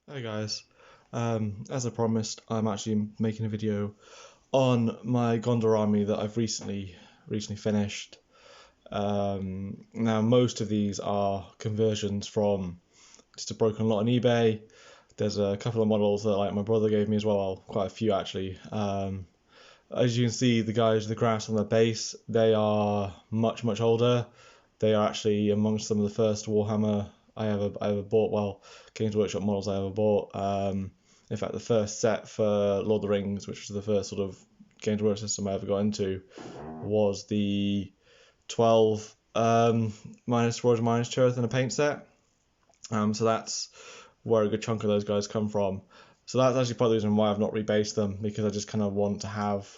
Hey guys, as I promised, I'm actually making a video on my Gondor army that I've recently finished. Now most of these are conversions from just a broken lot on eBay. There's a couple of models that like my brother gave me as well, quite a few actually. As you can see, the guys with the grass on their base, they are much older. They are actually amongst some of the first Warhammer I ever bought. Well, Games Workshop models I ever bought. In fact, the first set for Lord of the Rings, which was the first sort of Games Workshop system I ever got into, was the 12 minus Royal minus Tirith in a paint set. So that's where a good chunk of those guys come from. So that's actually part of the reason why I've not rebased them, because I just kind of want to have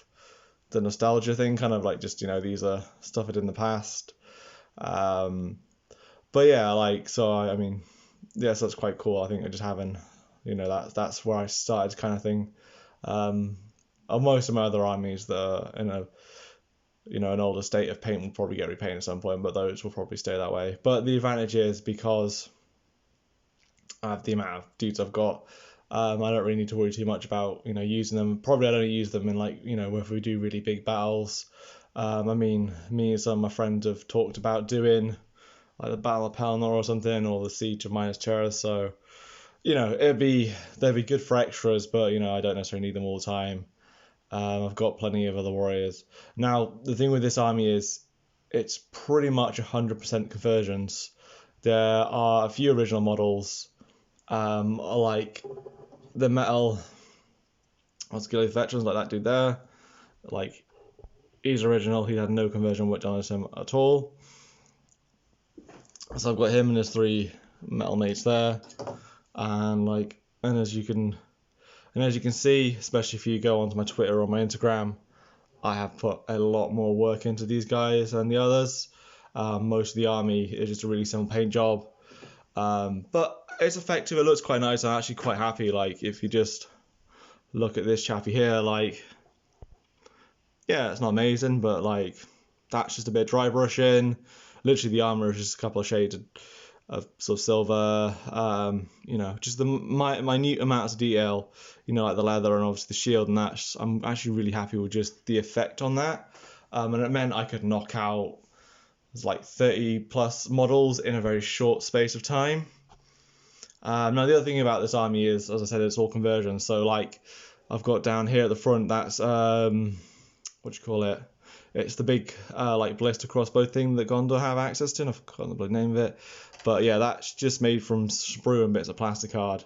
the nostalgia thing, kind of like just, these are stuff I did in the past. Um, but yeah, like, so I mean, yeah, so that's quite cool. I think just having, that's where I started kind of thing. Um, Most of my other armies that are in an older state of paint will probably get repainted at some point, but those will probably stay that way. But the advantage is because of the amount of dudes I've got, I don't really need to worry too much about using them. Probably I don't use them in like if we do really big battles. I mean, me and some of my friends have talked about doing like the Battle of Pelennor or something, or the Siege of Minas Tirith. So they'd be good for extras, but I don't necessarily need them all the time. I've got plenty of other warriors. Now the thing with this army is it's pretty much 100% conversions. There are a few original models, like the metal skilly veterans, like that dude there. Like, he's original. He had no conversion work done on him at all. So I've got him and his three metal mates there, and as you can see, especially if you go onto my Twitter or my Instagram, I have put a lot more work into these guys than the others. Most of the army is just a really simple paint job, but it's effective. It looks quite nice. I'm actually quite happy. Like, if you just look at this chappy here, like, yeah, it's not amazing, but like, that's just a bit of dry brushing. Literally, the armor is just a couple of shades of sort of silver. Just the minute amounts of detail. Like the leather and obviously the shield, and that. I'm actually really happy with just the effect on that. And it meant I could knock out like 30 plus models in a very short space of time. Now the other thing about this army is, as I said, it's all conversions. So like, I've got down here at the front, that's what do you call it? It's the big like blister crossbow thing that Gondor have access to. I've forgotten the bloody name of it, but yeah, that's just made from sprue and bits of plastic card.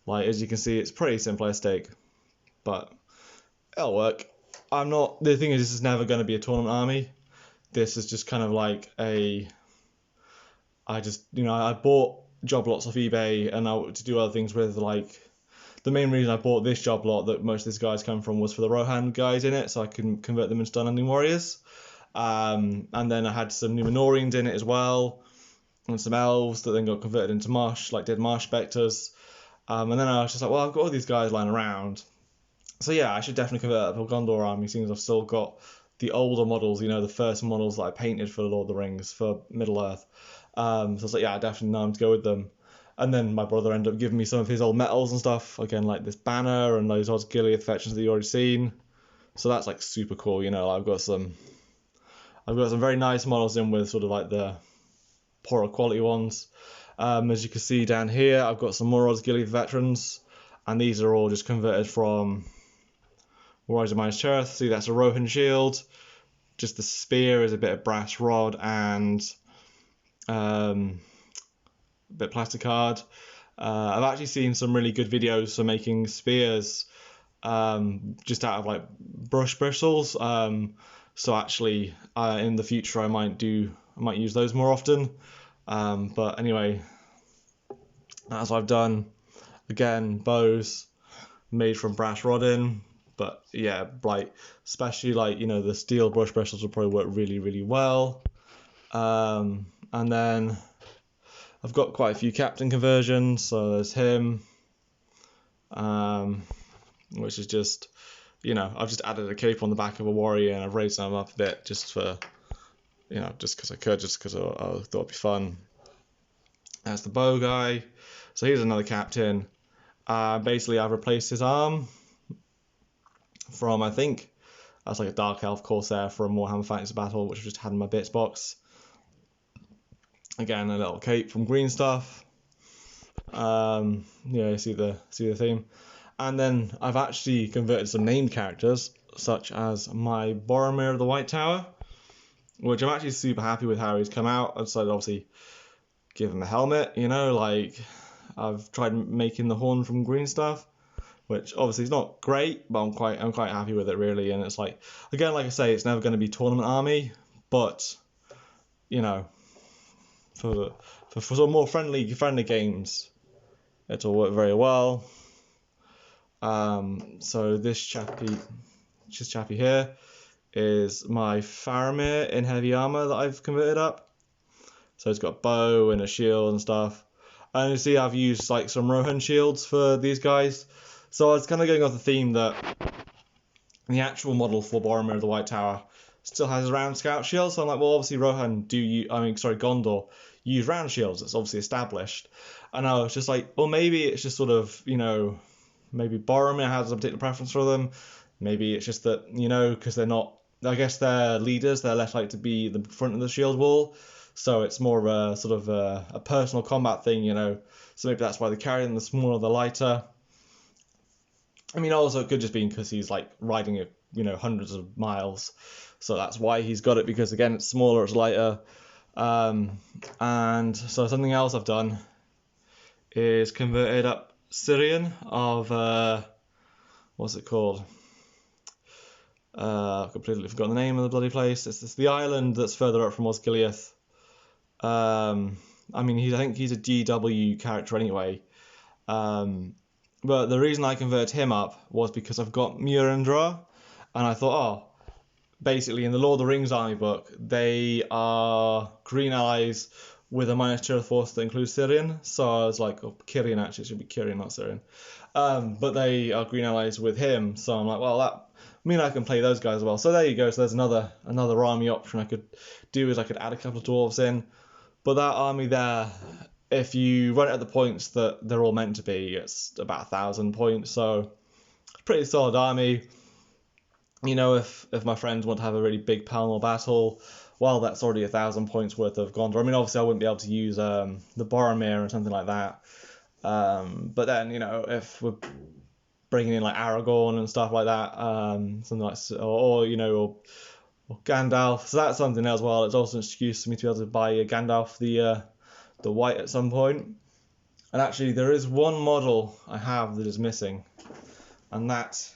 Like, as you can see, it's pretty simplistic, but it'll work. I'm not. The thing is, this is never going to be a tournament army. This is just kind of like I bought job lots off eBay and to do other things with. Like, the main reason I bought this job lot that most of these guys come from was for the Rohan guys in it, so I can convert them into Dununding warriors. And then I had some Numenorians in it as well, and some elves that then got converted into Marsh, like did Marsh Spectres. And then I was just like, well, I've got all these guys lying around, so yeah, I should definitely convert up a Gondor army, seeing as I've still got the older models, the first models that I painted for Lord of the Rings for Middle Earth. So I was like, yeah, I definitely know I'm to go with them. And then my brother ended up giving me some of his old metals and stuff, again, like this banner and those odd Gilead fetchings that you already seen. So that's like super cool. I've got some very nice models in with sort of like the poorer quality ones. As you can see down here, I've got some more odd Gilead veterans, and these are all just converted from Warriors of Minas Tirith. See, that's a Rohan shield. Just the spear is a bit of brass rod and a bit of plastic card. I've actually seen some really good videos for making spears just out of like brush bristles. So actually, in the future, I might use those more often. But anyway, that's what I've done. Again, bows made from brass rodding. But yeah, like, especially like the steel brush bristles will probably work really well. And then I've got quite a few captain conversions. So there's him, which is just, I've just added a cape on the back of a warrior and I've raised them up a bit just for, just because I could, just because I thought it'd be fun. That's the bow guy. So here's another captain. Basically, I've replaced his arm from, I think, that's like a Dark Elf Corsair from Warhammer Fantasy Battle, which I just had in my bits box. Again, a little cape from Green Stuff. Yeah, you see the theme. And then I've actually converted some named characters, such as my Boromir of the White Tower, which I'm actually super happy with how he's come out. I decided obviously give him a helmet, you know, like I've tried making the horn from Green Stuff, which obviously is not great, but I'm quite happy with it really. And it's like, again, like I say, it's never going to be tournament army, but you know, for some more friendly games, it'll work very well. So this chappy here is my Faramir in heavy armor that I've converted up. So it's got a bow and a shield and stuff. And you see I've used like some Rohan shields for these guys. So I was kind of going off the theme that the actual model for Boromir of the White Tower still has a round scout shield. So I'm like, well, obviously Rohan Gondor use round shields. It's obviously established. And I was just like, well, maybe it's just sort of, you know, maybe Boromir has a particular preference for them. Maybe it's just that, you know, because they're not, I guess they're leaders, they're less likely to be the front of the shield wall. So it's more of a sort of a personal combat thing, you know. So maybe that's why they carry them, the smaller, the lighter. I mean, also it could just be because he's like riding it, you know, hundreds of miles. So that's why he's got it, because again, it's smaller, it's lighter. And so something else I've done is converted up Syrian of, what's it called? I've completely forgotten the name of the bloody place. It's the island that's further up from Osgiliath. I mean, I think he's a GW character anyway. But the reason I converted him up was because I've got Murendra, and I thought, oh, basically in the Lord of the Rings army book, they are green allies with a Minas Tirith force that includes Syrian. So I was like, oh, Kyrian actually, it should be Kyrian, not Syrian. But they are green allies with him, so I'm like, well, that mean I can play those guys as well. So there you go. So there's another army option I could do, is I could add a couple of dwarves in. But that army there, if you run it at the points that they're all meant to be, it's about 1,000 points. So pretty solid army. You know, if my friends want to have a really big Pelennor battle, well, that's already 1,000 points worth of Gondor. I mean, obviously I wouldn't be able to use the Boromir or something like that. But then, you know, if we're bringing in like Aragorn and stuff like that, something like, or you know, or Gandalf. So that's something as well. It's also an excuse for me to be able to buy a Gandalf the white at some point. And actually, there is one model I have that is missing, and that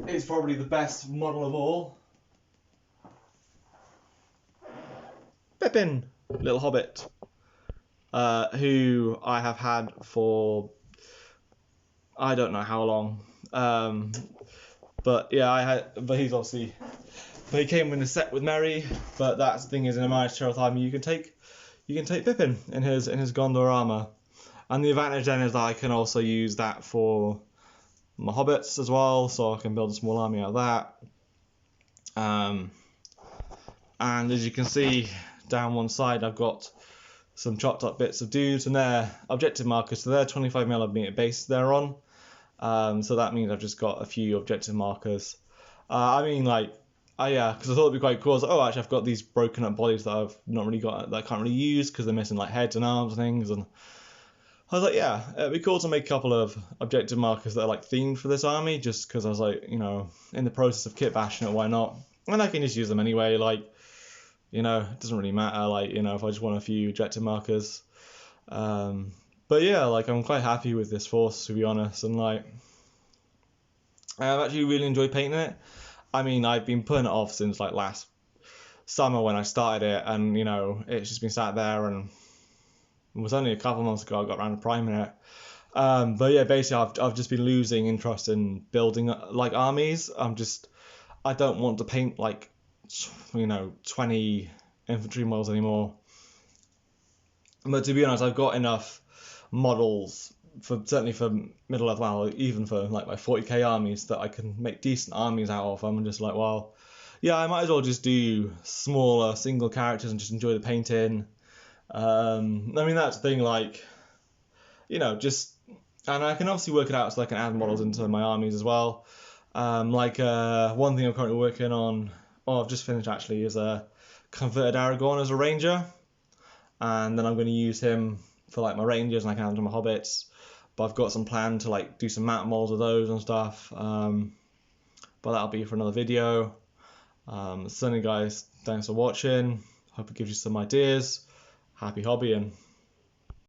is probably the best model of all. Pippin, little hobbit, who I have had for I don't know how long. But yeah, but he came in a set with Merry. But that thing is, in a Minas Tirith army, you can take Pippin in his Gondor armor, and the advantage then is that I can also use that for my hobbits as well, so I can build a small army out of that. And as you can see down one side, I've got some chopped up bits of dudes, and they're objective markers, so they're 25mm base they're on. So that means I've just got a few objective markers. I mean, like, yeah, because I thought it'd be quite cool. I was like, oh, actually, I've got these broken up bodies that I've not really got, that I can't really use because they're missing like heads and arms and things. And I was like, yeah, it'd be cool to make a couple of objective markers that are like themed for this army, just because I was like, you know, in the process of kit bashing it, why not? And I can just use them anyway. Like, you know, it doesn't really matter. Like, you know, if I just want a few objective markers. But yeah, like, I'm quite happy with this force, to be honest, and like, I've actually really enjoyed painting it. I mean, I've been putting it off since like last summer when I started it, and you know, it's just been sat there, and it was only a couple of months ago I got around to priming it. But yeah, basically I've just been losing interest in building like armies. I don't want to paint like, you know, 20 infantry models anymore. But to be honest, I've got enough models certainly for middle of, well, even for like my 40k armies that I can make decent armies out of. I'm just like, well, yeah, I might as well just do smaller single characters and just enjoy the painting. I mean, that's the thing, like, you know, just And I can obviously work it out so I can add models into my armies as well. One thing I'm currently working on, I've just finished actually, is a converted Aragorn as a ranger, and then I'm going to use him for like my rangers, and I can add to my hobbits. But I've got some plan to like do some map models of those and stuff. But that'll be for another video. So anyway guys, thanks for watching. Hope it gives you some ideas. Happy hobbying.